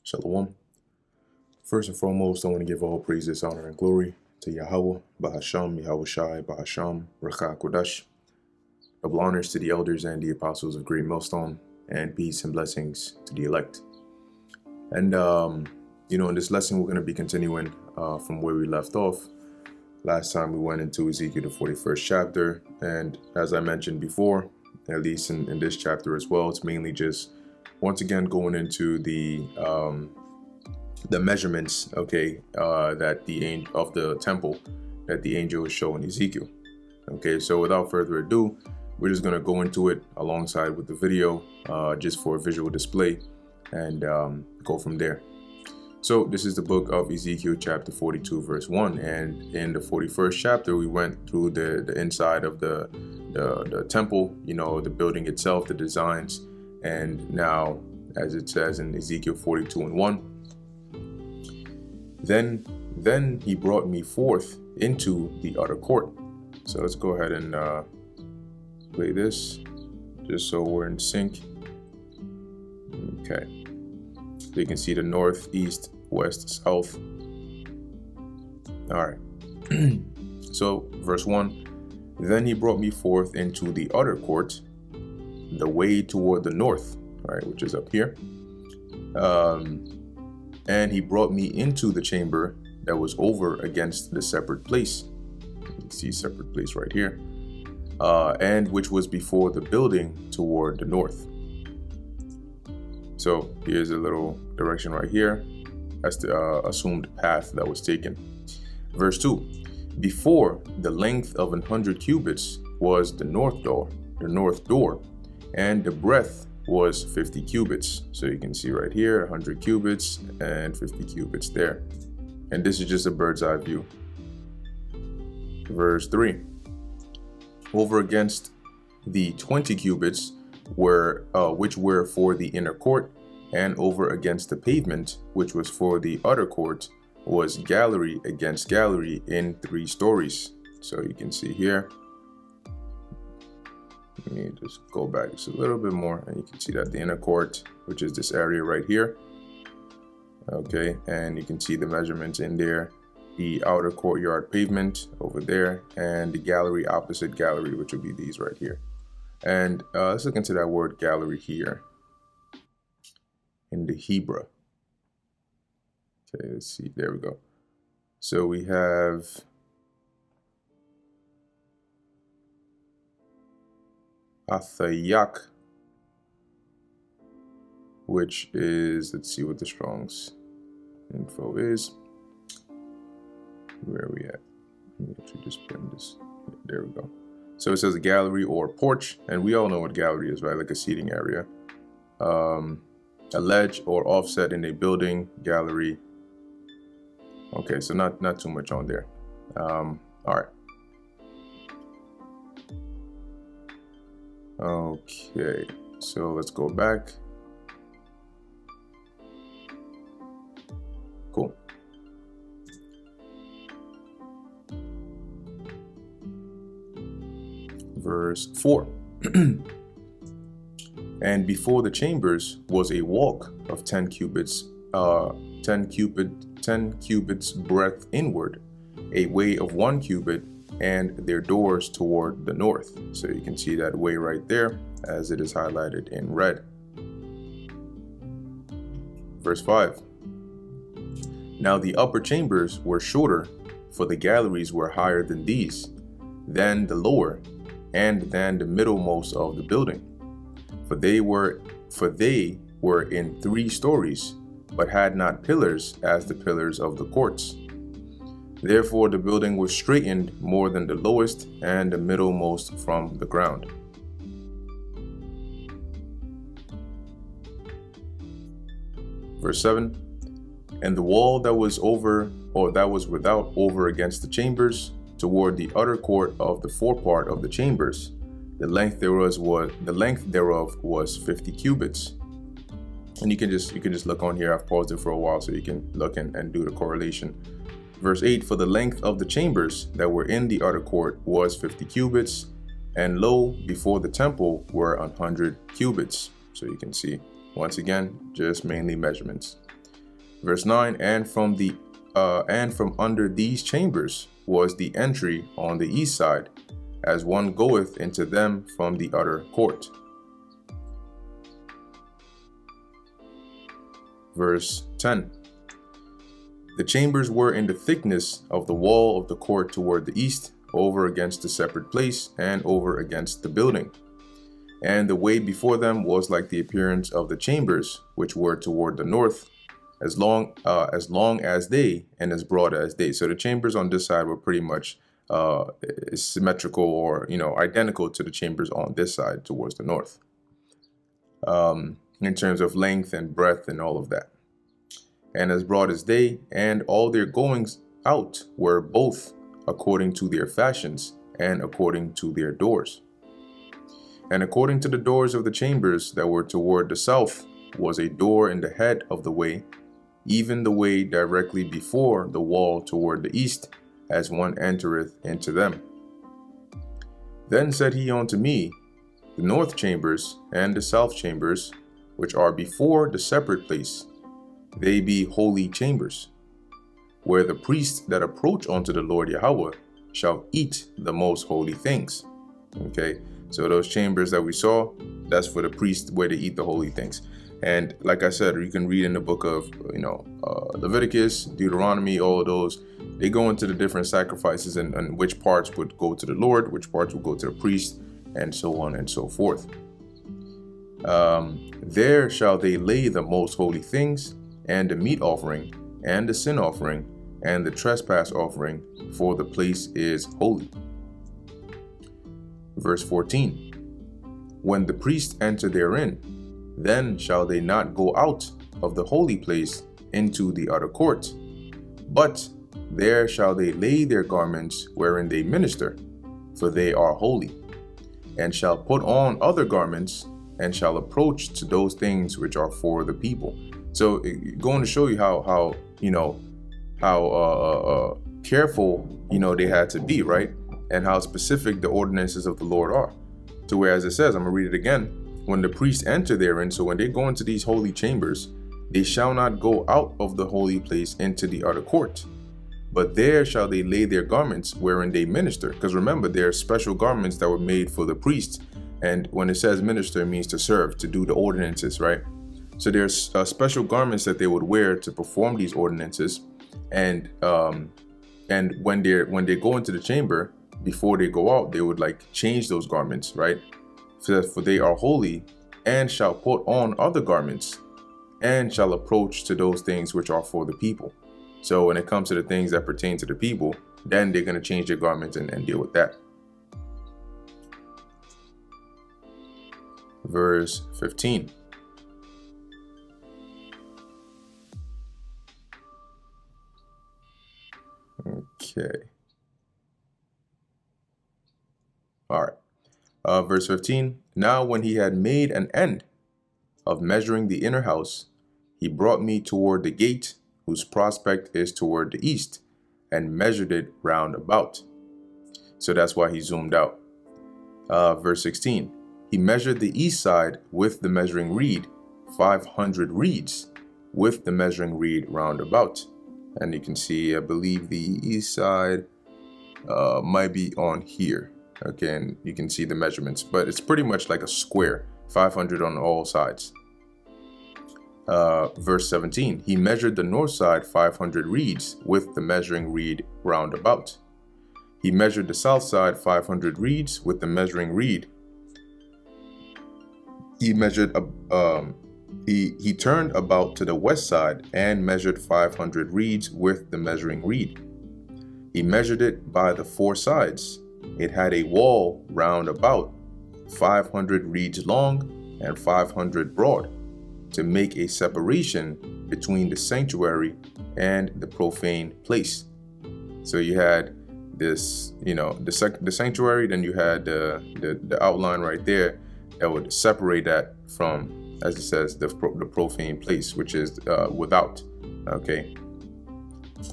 Shalom. First and foremost, I want to give all praises, honor, and glory to Yahweh, Bahasham, Yahweh Shai, Bahasham, Recha Kodash. Double honors to the elders and the apostles of Great Millstone, and peace and blessings to the elect. And, in this lesson, we're going to be continuing from where we left off. Last time we went into Ezekiel, the 41st chapter, and as I mentioned before, at least in this chapter as well, it's mainly just once again going into the measurements, that of the temple that the angel is showing Ezekiel. Okay, so without further ado, we're just going to go into it alongside with the video, just for a visual display, and go from there. So this is the book of Ezekiel chapter 42 verse 1, and in the 41st chapter we went through the inside of the temple, the building itself, the designs, and now as it says in Ezekiel 42 and 1, then he brought me forth into the utter court. So let's go ahead and play this just so we're in sync. Okay. So you can see the north, east, west, south. All right. So verse 1, then he brought me forth into the utter court, the way toward the north, right, which is up here. And he brought me into the chamber that was over against the separate place. You can see separate place right here. And which was before the building toward the north. So here's a little direction right here. That's the assumed path that was taken. Verse 2, before the length of 100 cubits was the north door, and the breadth was 50 cubits. So you can see right here, 100 cubits and 50 cubits there. And this is just a bird's eye view. Verse 3, over against the 20 cubits which were for the inner court, and over against the pavement, which was for the utter court, was gallery against gallery in 3 stories. So you can see here. Let me just go back just a little bit more, and you can see that the inner court, which is this area right here. Okay, and you can see the measurements in there. The outer courtyard pavement over there, and the gallery opposite gallery, which would be these right here. And let's look into that word gallery here in the Hebrew. Okay, let's see. There we go. So we have Athayak, which is, let's see what the Strong's info is. Where are we at? Let me actually just put in this. There we go. So it says a gallery or porch, and we all know what gallery is, right? Like a seating area. A ledge or offset in a building, gallery. Okay, so not too much on there. All right. Okay, so let's go back. Cool. Verse 4. And before the chambers was a walk of 10 cubits, 10 cubits breadth inward, a way of 1 cubit, and their doors toward the north. So you can see that way right there, as it is highlighted in red. Verse 5. Now the upper chambers were shorter, for the galleries were higher than these, than the lower, and than the middlemost of the building. For they were in 3 stories, but had not pillars as the pillars of the courts. Therefore the building was straightened more than the lowest and the middlemost from the ground. Verse 7. And the wall that was without over against the chambers, toward the utter court of the forepart of the chambers, the length thereof was 50 cubits. And you can just look on here. I've paused it for a while so you can look and do the correlation. Verse 8, for the length of the chambers that were in the utter court was 50 cubits, and lo, before the temple were 100 cubits. So you can see, once again, just mainly measurements. Verse 9, and from under these chambers was the entry on the east side, as one goeth into them from the utter court. Verse 10, the chambers were in the thickness of the wall of the court toward the east, over against the separate place, and over against the building. And the way before them was like the appearance of the chambers, which were toward the north, as long as they, and as broad as they. So the chambers on this side were pretty much symmetrical, or identical to the chambers on this side towards the north, in terms of length and breadth and all of that. And as broad as they, and all their goings out were both according to their fashions, and according to their doors. And according to the doors of the chambers that were toward the south was a door in the head of the way, even the way directly before the wall toward the east, as one entereth into them. Then said he unto me, the north chambers and the south chambers, which are before the separate place, they be holy chambers, where the priests that approach unto the Lord Yahweh shall eat the most holy things. Okay, so those chambers that we saw, that's for the priests where they eat the holy things. And like I said, you can read in the book of Leviticus, Deuteronomy, all of those. They go into the different sacrifices and which parts would go to the Lord, which parts would go to the priest, and so on and so forth. There shall they lay the most holy things, and the meat offering, and the sin offering, and the trespass offering, for the place is holy. Verse 14, when the priests enter therein, then shall they not go out of the holy place into the utter court, but there shall they lay their garments wherein they minister, for they are holy, and shall put on other garments, and shall approach to those things which are for the people. So going to show you how careful they had to be, right? And how specific the ordinances of the Lord are. To where, as it says, I'm gonna read it again, when the priests enter therein, so when they go into these holy chambers, they shall not go out of the holy place into the utter court, but there shall they lay their garments wherein they minister. Because remember, there are special garments that were made for the priests. And when it says minister, it means to serve, to do the ordinances, right? So there's special garments that they would wear to perform these ordinances. And when they go into the chamber, before they go out, they would change those garments, right? For they are holy, and shall put on other garments, and shall approach to those things which are for the people. So when it comes to the things that pertain to the people, then they're going to change their garments and deal with that. Verse 15. Okay. All right. Verse 15. Now when he had made an end of measuring the inner house, he brought me toward the gate, whose prospect is toward the east, and measured it round about. So that's why he zoomed out. Verse 16. He measured the east side with the measuring reed, 500 reeds, with the measuring reed round about. And you can see, I believe the east side might be on here. Okay, and you can see the measurements, but it's pretty much like a square, 500 on all sides. Verse 17, he measured the north side 500 reeds with the measuring reed round about. He measured the south side 500 reeds with the measuring reed. He measured he turned about to the west side and measured 500 reeds with the measuring reed. He measured it by the four sides. It had a wall round about, 500 reeds long and 500 broad, to make a separation between the sanctuary and the profane place. So you had this, the sanctuary, then you had the outline right there that would separate that from, as it says, the profane place, which is without. Okay.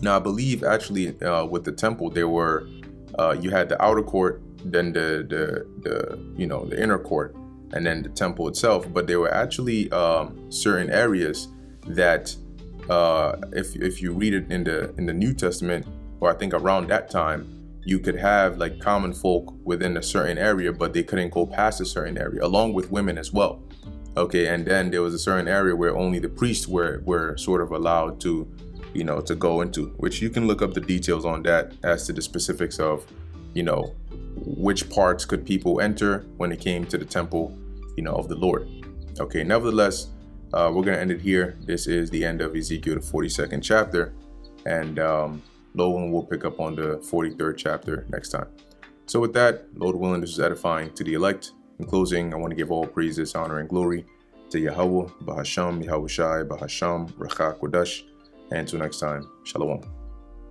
Now I believe actually with the temple there were you had the outer court, then the inner court, and then the temple itself. But there were actually certain areas that if you read it in the New Testament, or I think around that time, you could have like common folk within a certain area, but they couldn't go past a certain area, along with women as well. Okay, and then there was a certain area where only the priests were sort of allowed to, to go into, which you can look up the details on that as to the specifics of, which parts could people enter when it came to the temple, of the Lord. Okay, nevertheless, we're going to end it here. This is the end of Ezekiel, the 42nd chapter. And Lord, we'll pick up on the 43rd chapter next time. So with that, Lord willing, this is edifying to the elect. In closing, I want to give all praises, honor, and glory to Yahweh, Bahasham, Yahweh Shai, Bahasham, Rachak Kodash. And until next time, Shalom.